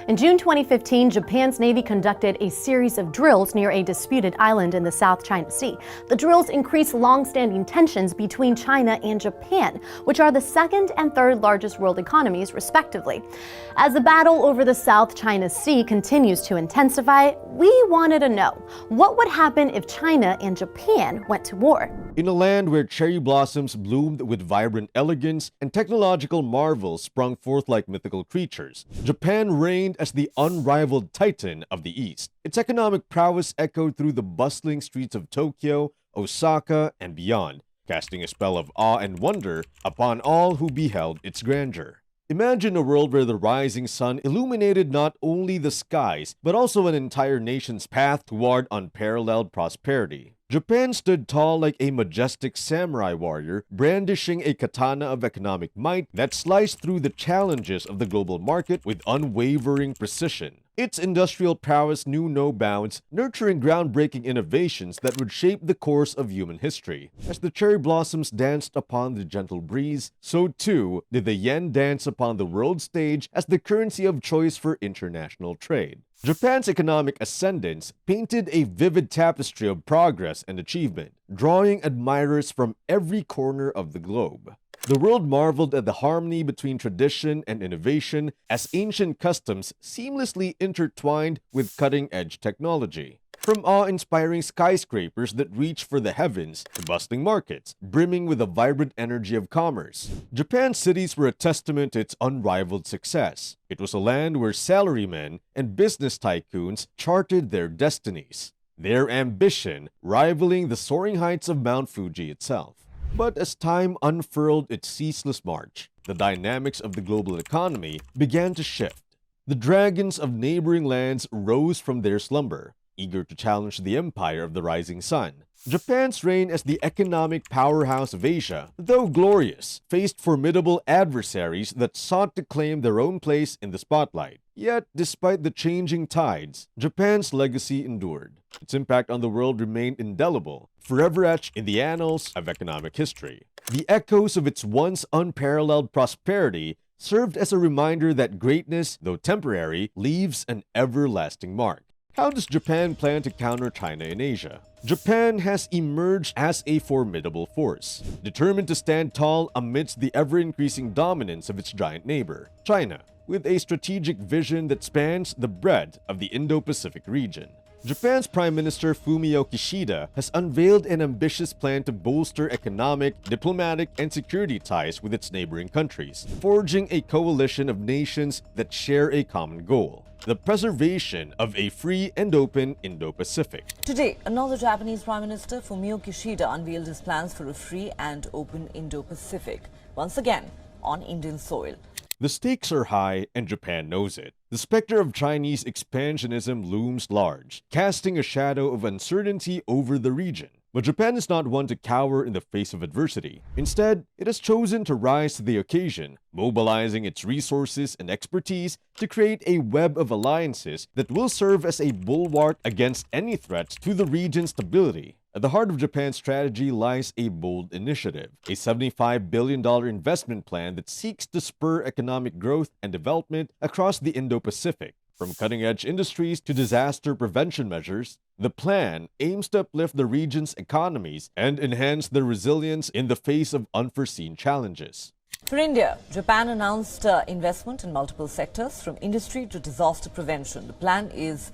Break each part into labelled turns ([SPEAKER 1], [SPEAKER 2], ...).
[SPEAKER 1] In June 2015, Japan's Navy conducted a series of drills near a disputed island in the South China Sea. The drills increased long-standing tensions between China and Japan, which are the second and third largest world economies, respectively. As the battle over the South China Sea continues to intensify, we wanted to know what would happen if China and Japan went to war.
[SPEAKER 2] In a land where cherry blossoms bloomed with vibrant elegance and technological marvels sprung forth like mythical creatures, Japan reigned as the unrivaled titan of the East. Its economic prowess echoed through the bustling streets of Tokyo, Osaka, and beyond, casting a spell of awe and wonder upon all who beheld its grandeur. Imagine a world where the rising sun illuminated not only the skies, but also an entire nation's path toward unparalleled prosperity. Japan stood tall like a majestic samurai warrior, brandishing a katana of economic might that sliced through the challenges of the global market with unwavering precision. Its industrial prowess knew no bounds, nurturing groundbreaking innovations that would shape the course of human history. As the cherry blossoms danced upon the gentle breeze, so too did the yen dance upon the world stage as the currency of choice for international trade. Japan's economic ascendance painted a vivid tapestry of progress and achievement, drawing admirers from every corner of the globe. The world marveled at the harmony between tradition and innovation as ancient customs seamlessly intertwined with cutting-edge technology. From awe-inspiring skyscrapers that reach for the heavens to bustling markets, brimming with the vibrant energy of commerce, Japan's cities were a testament to its unrivaled success. It was a land where salarymen and business tycoons charted their destinies, their ambition rivaling the soaring heights of Mount Fuji itself. But as time unfurled its ceaseless march, the dynamics of the global economy began to shift. The dragons of neighboring lands rose from their slumber, eager to challenge the empire of the rising sun. Japan's reign as the economic powerhouse of Asia, though glorious, faced formidable adversaries that sought to claim their own place in the spotlight. Yet, despite the changing tides, Japan's legacy endured. Its impact on the world remained indelible, forever etched in the annals of economic history. The echoes of its once unparalleled prosperity served as a reminder that greatness, though temporary, leaves an everlasting mark. How does Japan plan to counter China in Asia? Japan has emerged as a formidable force, determined to stand tall amidst the ever-increasing dominance of its giant neighbor, China, with a strategic vision that spans the breadth of the Indo-Pacific region. Japan's Prime Minister Fumio Kishida has unveiled an ambitious plan to bolster economic, diplomatic, and security ties with its neighboring countries, forging a coalition of nations that share a common goal: the preservation of a free and open Indo-Pacific.
[SPEAKER 3] Today, another Japanese Prime Minister, Fumio Kishida, unveiled his plans for a free and open Indo-Pacific, once again on Indian soil.
[SPEAKER 2] The stakes are high, and Japan knows it. The specter of Chinese expansionism looms large, casting a shadow of uncertainty over the region. But Japan is not one to cower in the face of adversity. Instead, it has chosen to rise to the occasion, mobilizing its resources and expertise to create a web of alliances that will serve as a bulwark against any threats to the region's stability. At the heart of Japan's strategy lies a bold initiative, a $75 billion investment plan that seeks to spur economic growth and development across the Indo-Pacific. From cutting-edge industries to disaster prevention measures, the plan aims to uplift the region's economies and enhance their resilience in the face of unforeseen challenges.
[SPEAKER 3] For India, Japan announced investment in multiple sectors, from industry to disaster prevention. The plan is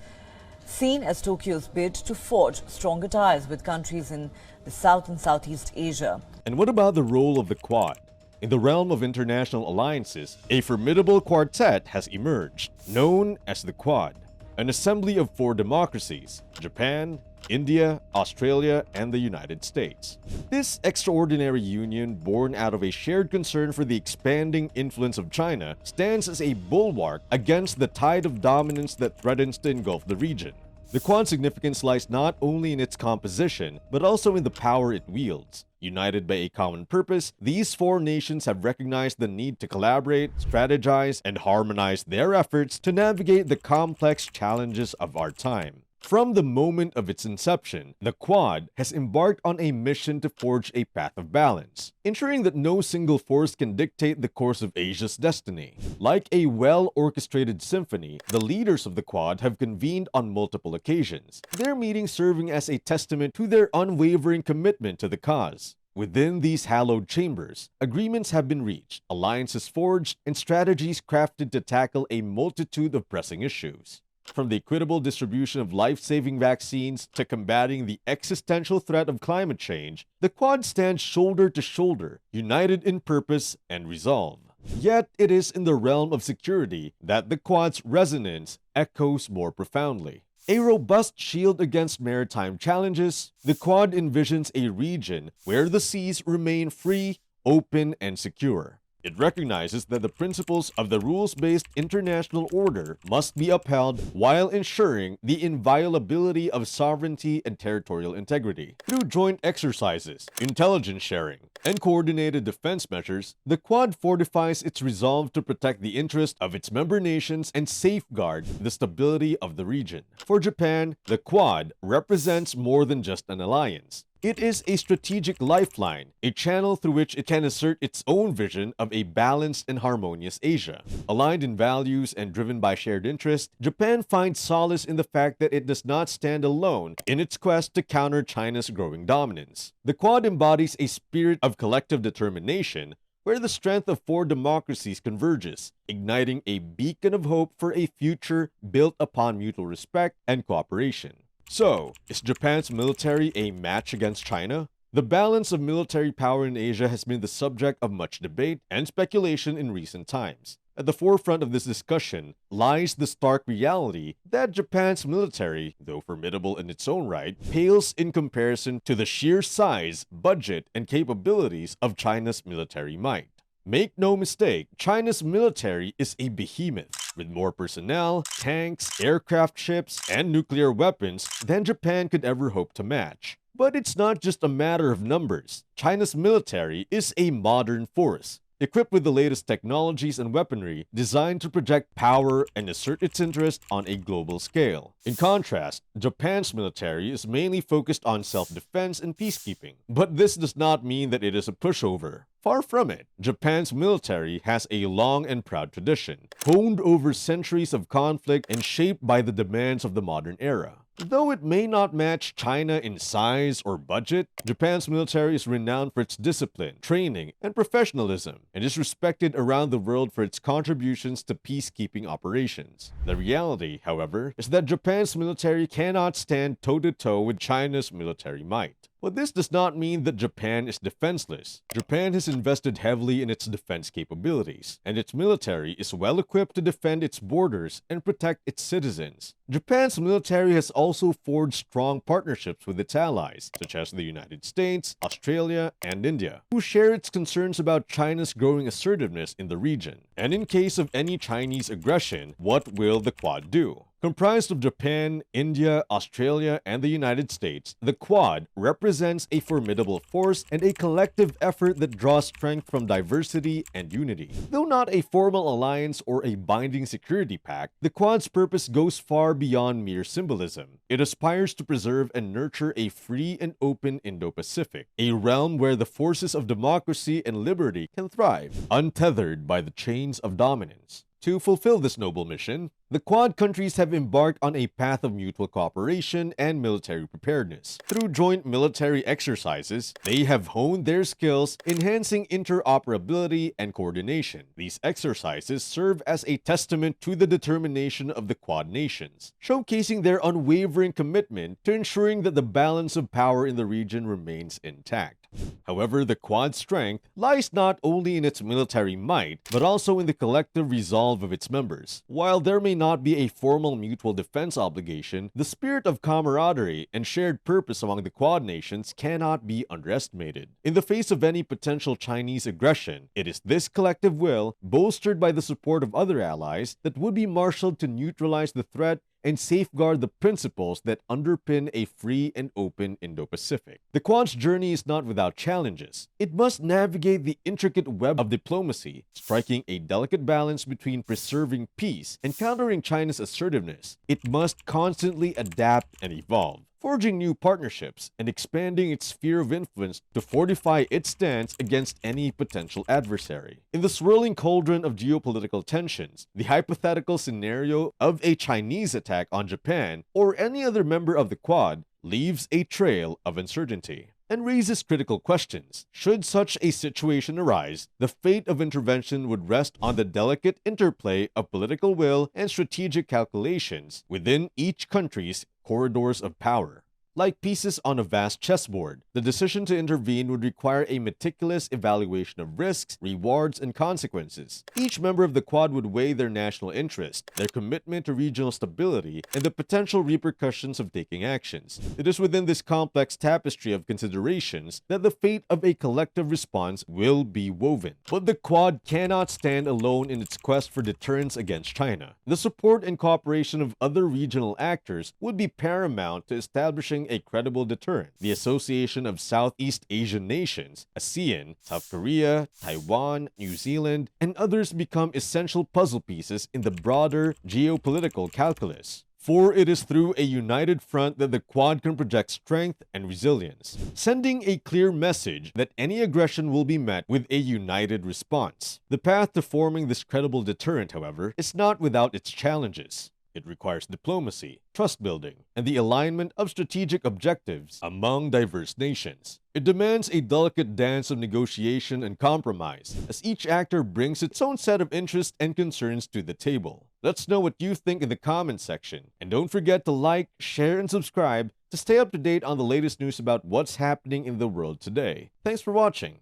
[SPEAKER 3] seen as Tokyo's bid to forge stronger ties with countries in the South and Southeast Asia.
[SPEAKER 2] And what about the role of the Quad? In the realm of international alliances, a formidable quartet has emerged, known as the Quad, an assembly of four democracies: Japan, India, Australia, and the United States. This extraordinary union, born out of a shared concern for the expanding influence of China, stands as a bulwark against the tide of dominance that threatens to engulf the region. The Quad's significance lies not only in its composition, but also in the power it wields. United by a common purpose, these four nations have recognized the need to collaborate, strategize, and harmonize their efforts to navigate the complex challenges of our time. From the moment of its inception, the Quad has embarked on a mission to forge a path of balance, ensuring that no single force can dictate the course of Asia's destiny. Like a well-orchestrated symphony, the leaders of the Quad have convened on multiple occasions, their meetings serving as a testament to their unwavering commitment to the cause. Within these hallowed chambers, agreements have been reached, alliances forged, and strategies crafted to tackle a multitude of pressing issues. From the equitable distribution of life-saving vaccines to combating the existential threat of climate change, the Quad stands shoulder to shoulder, united in purpose and resolve. Yet it is in the realm of security that the Quad's resonance echoes more profoundly. A robust shield against maritime challenges, the Quad envisions a region where the seas remain free, open, and secure. It recognizes that the principles of the rules-based international order must be upheld while ensuring the inviolability of sovereignty and territorial integrity. Through joint exercises, intelligence sharing, and coordinated defense measures, the Quad fortifies its resolve to protect the interests of its member nations and safeguard the stability of the region. For Japan, the Quad represents more than just an alliance. It is a strategic lifeline, a channel through which it can assert its own vision of a balanced and harmonious Asia. Aligned in values and driven by shared interest, Japan finds solace in the fact that it does not stand alone in its quest to counter China's growing dominance. The Quad embodies a spirit of collective determination where the strength of four democracies converges, igniting a beacon of hope for a future built upon mutual respect and cooperation. So, is Japan's military a match against China? The balance of military power in Asia has been the subject of much debate and speculation in recent times. At the forefront of this discussion lies the stark reality that Japan's military, though formidable in its own right, pales in comparison to the sheer size, budget, and capabilities of China's military might. Make no mistake, China's military is a behemoth, with more personnel, tanks, aircraft ships, and nuclear weapons than Japan could ever hope to match. But it's not just a matter of numbers. China's military is a modern force, equipped with the latest technologies and weaponry designed to project power and assert its interest on a global scale. In contrast, Japan's military is mainly focused on self-defense and peacekeeping. But this does not mean that it is a pushover. Far from it. Japan's military has a long and proud tradition, honed over centuries of conflict and shaped by the demands of the modern era. Though it may not match China in size or budget, Japan's military is renowned for its discipline, training, and professionalism, and is respected around the world for its contributions to peacekeeping operations. The reality, however, is that Japan's military cannot stand toe-to-toe with China's military might. But this does not mean that Japan is defenseless. Japan has invested heavily in its defense capabilities, and its military is well equipped to defend its borders and protect its citizens. Japan's military has also forged strong partnerships with its allies, such as the United States, Australia, and India, who share its concerns about China's growing assertiveness in the region. And in case of any Chinese aggression, what will the Quad do? Comprised of Japan, India, Australia, and the United States, the Quad represents a formidable force and a collective effort that draws strength from diversity and unity. Though not a formal alliance or a binding security pact, the Quad's purpose goes far beyond mere symbolism. It aspires to preserve and nurture a free and open Indo-Pacific, a realm where the forces of democracy and liberty can thrive, untethered by the chains of dominance. To fulfill this noble mission, the Quad countries have embarked on a path of mutual cooperation and military preparedness. Through joint military exercises, they have honed their skills, enhancing interoperability and coordination. These exercises serve as a testament to the determination of the Quad nations, showcasing their unwavering commitment to ensuring that the balance of power in the region remains intact. However, the Quad's strength lies not only in its military might, but also in the collective resolve of its members. While there may not be a formal mutual defense obligation, the spirit of camaraderie and shared purpose among the Quad nations cannot be underestimated. In the face of any potential Chinese aggression, it is this collective will, bolstered by the support of other allies, that would be marshaled to neutralize the threat and safeguard the principles that underpin a free and open Indo-Pacific. The Quad's journey is not without challenges. It must navigate the intricate web of diplomacy, striking a delicate balance between preserving peace and countering China's assertiveness. It must constantly adapt and evolve, forging new partnerships and expanding its sphere of influence to fortify its stance against any potential adversary. In the swirling cauldron of geopolitical tensions, the hypothetical scenario of a Chinese attack on Japan or any other member of the Quad leaves a trail of uncertainty and raises critical questions. Should such a situation arise, the fate of intervention would rest on the delicate interplay of political will and strategic calculations within each country's corridors of power. Like pieces on a vast chessboard, the decision to intervene would require a meticulous evaluation of risks, rewards, and consequences. Each member of the Quad would weigh their national interest, their commitment to regional stability, and the potential repercussions of taking actions. It is within this complex tapestry of considerations that the fate of a collective response will be woven. But the Quad cannot stand alone in its quest for deterrence against China. The support and cooperation of other regional actors would be paramount to establishing a credible deterrent. The Association of Southeast Asian Nations, ASEAN, South Korea, Taiwan, New Zealand, and others become essential puzzle pieces in the broader geopolitical calculus. For it is through a united front that the Quad can project strength and resilience, sending a clear message that any aggression will be met with a united response. The path to forming this credible deterrent, however, is not without its challenges. It requires diplomacy, trust building, and the alignment of strategic objectives among diverse nations. It demands a delicate dance of negotiation and compromise, as each actor brings its own set of interests and concerns to the table. Let's know what you think in the comments section, and don't forget to like, share, and subscribe to stay up to date on the latest news about what's happening in the world today. Thanks for watching.